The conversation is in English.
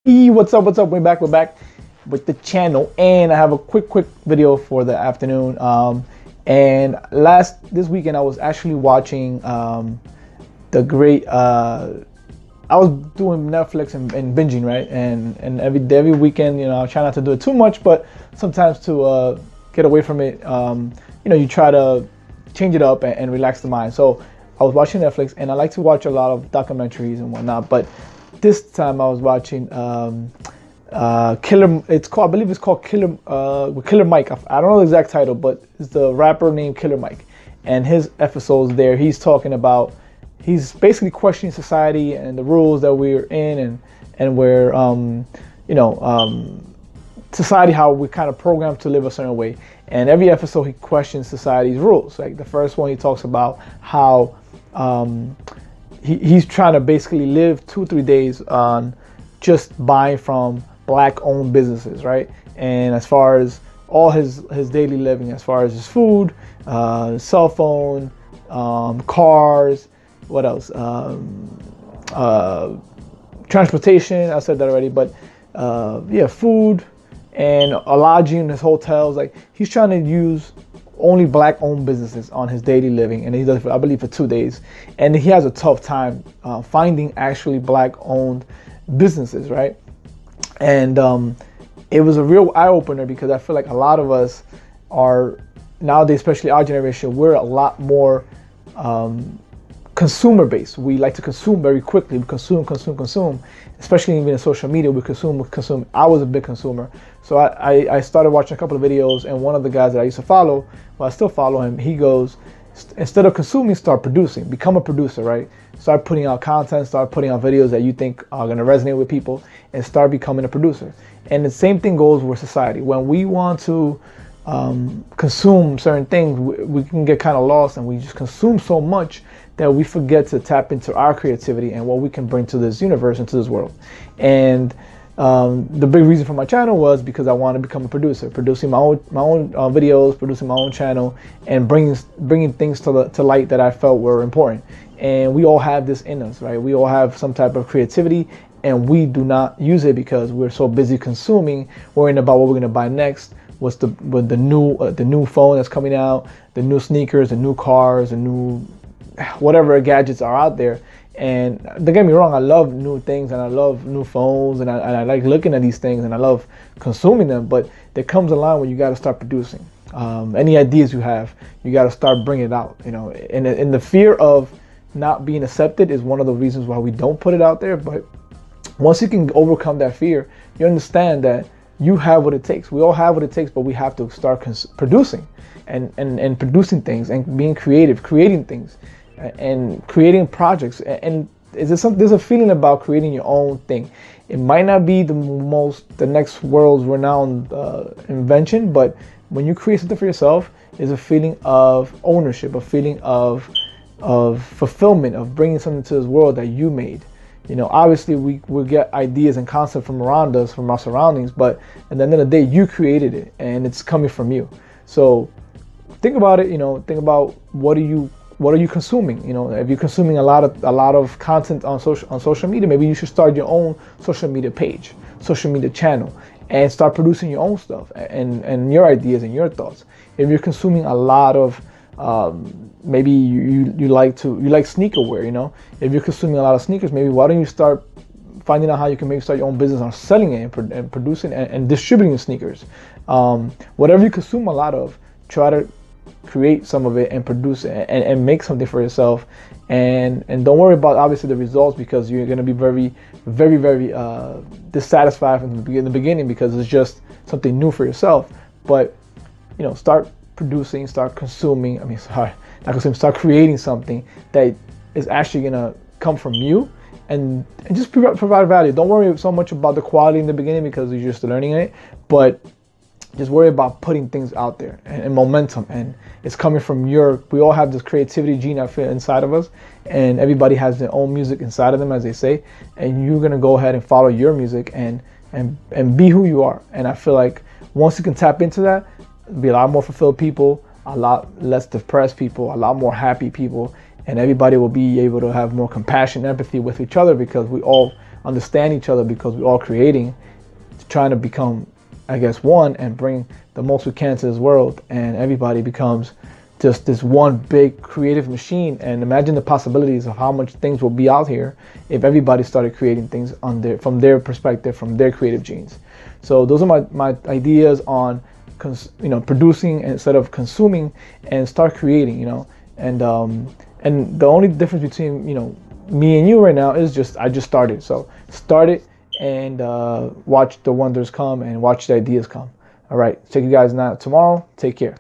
What's up? What's up? We're back with the channel, and I have a quick video for the afternoon. And this weekend I was actually watching the great. I was doing Netflix and binging, right? And every weekend, I try not to do it too much, but sometimes to get away from it, you try to change it up and relax the mind. So I was watching Netflix, and I like to watch a lot of documentaries and whatnot, but this time I was watching Killer. I believe it's called Killer Mike. I don't know the exact title, but it's the rapper named Killer Mike, and his episodes there. He's talking about. He's basically questioning society and the rules that we're in, and where society, how we're kind of programmed to live a certain way. And every episode he questions society's rules. Like the first one, he talks about how he's trying to basically live 2-3 days on just buying from black-owned businesses, right? And as far as all his daily living, as far as his food, cell phone, cars, what else? Transportation, I said that already, but food and lodging in his hotels. Like he's trying to use only black-owned businesses on his daily living, and he does it, I believe, for 2 days. And he has a tough time finding actually black-owned businesses, right? And it was a real eye-opener, because I feel like a lot of us are nowadays, especially our generation, we're a lot more consumer based. We like to consume very quickly. We consume, especially even in social media. We consume. I was a big consumer. So I started watching a couple of videos, and one of the guys that I used to follow, well, I still follow him, he goes, instead of consuming, start producing. Become a producer, right? Start putting out content, start putting out videos that you think are going to resonate with people, and start becoming a producer. And the same thing goes with society. When we want to consume certain things, we can get kind of lost, and we just consume so much that we forget to tap into our creativity and what we can bring to this universe and to this world. And the big reason for my channel was because I want to become a producer, producing my own videos, producing my own channel, and bringing things to light that I felt were important. And we all have this in us, right? We all have some type of creativity, and we do not use it because we're so busy consuming, worrying about what we're gonna buy next. What's the new phone that's coming out, the new sneakers, the new cars, the new whatever gadgets are out there. And don't get me wrong, I love new things, and I love new phones, and I like looking at these things, and I love consuming them. But there comes a line where you got to start producing. Any ideas you have, you got to start bringing it out. And the fear of not being accepted is one of the reasons why we don't put it out there. But once you can overcome that fear, you understand that you have what it takes. We all have what it takes, but we have to start producing and producing things, and being creative, creating things, and creating projects. And there's a feeling about creating your own thing. It might not be the next world's renowned invention, but when you create something for yourself, there's a feeling of ownership, a feeling of fulfillment, of bringing something to this world that you made. Obviously we get ideas and concepts from around us, from our surroundings, but at the end of the day, you created it, and it's coming from you. So think about it. Think about what are you consuming? If you're consuming a lot of content on social media, maybe you should start your own social media page, social media channel, and start producing your own stuff and your ideas and your thoughts. If you're consuming a lot of maybe you like sneaker wear, if you're consuming a lot of sneakers, maybe why don't you start finding out how you can maybe start your own business on selling it and producing and distributing sneakers. Whatever you consume a lot of, try to create some of it and produce it and make something for yourself, and don't worry about obviously the results, because you're going to be very, very, very dissatisfied from the beginning, because it's just something new for yourself. But start producing, start consuming. Start creating something that is actually going to come from you, and just provide value. Don't worry so much about the quality in the beginning, because you're just learning it, but just worry about putting things out there and momentum, and it's coming from we all have this creativity gene inside of us, and everybody has their own music inside of them, as they say, and you're gonna go ahead and follow your music and be who you are. And I feel like once you can tap into that, be a lot more fulfilled people, a lot less depressed people, a lot more happy people, and everybody will be able to have more compassion, empathy with each other, because we all understand each other because we're all creating, trying to become, I guess, one and bring the most we can to this world, and everybody becomes just this one big creative machine. And imagine the possibilities of how much things will be out here if everybody started creating things from their perspective, from their creative genes. So those are my ideas on producing instead of consuming, and start creating, and the only difference between me and you right now is I just started. So start it and watch the wonders come and watch the ideas come. All right, check you guys now tomorrow. Take care.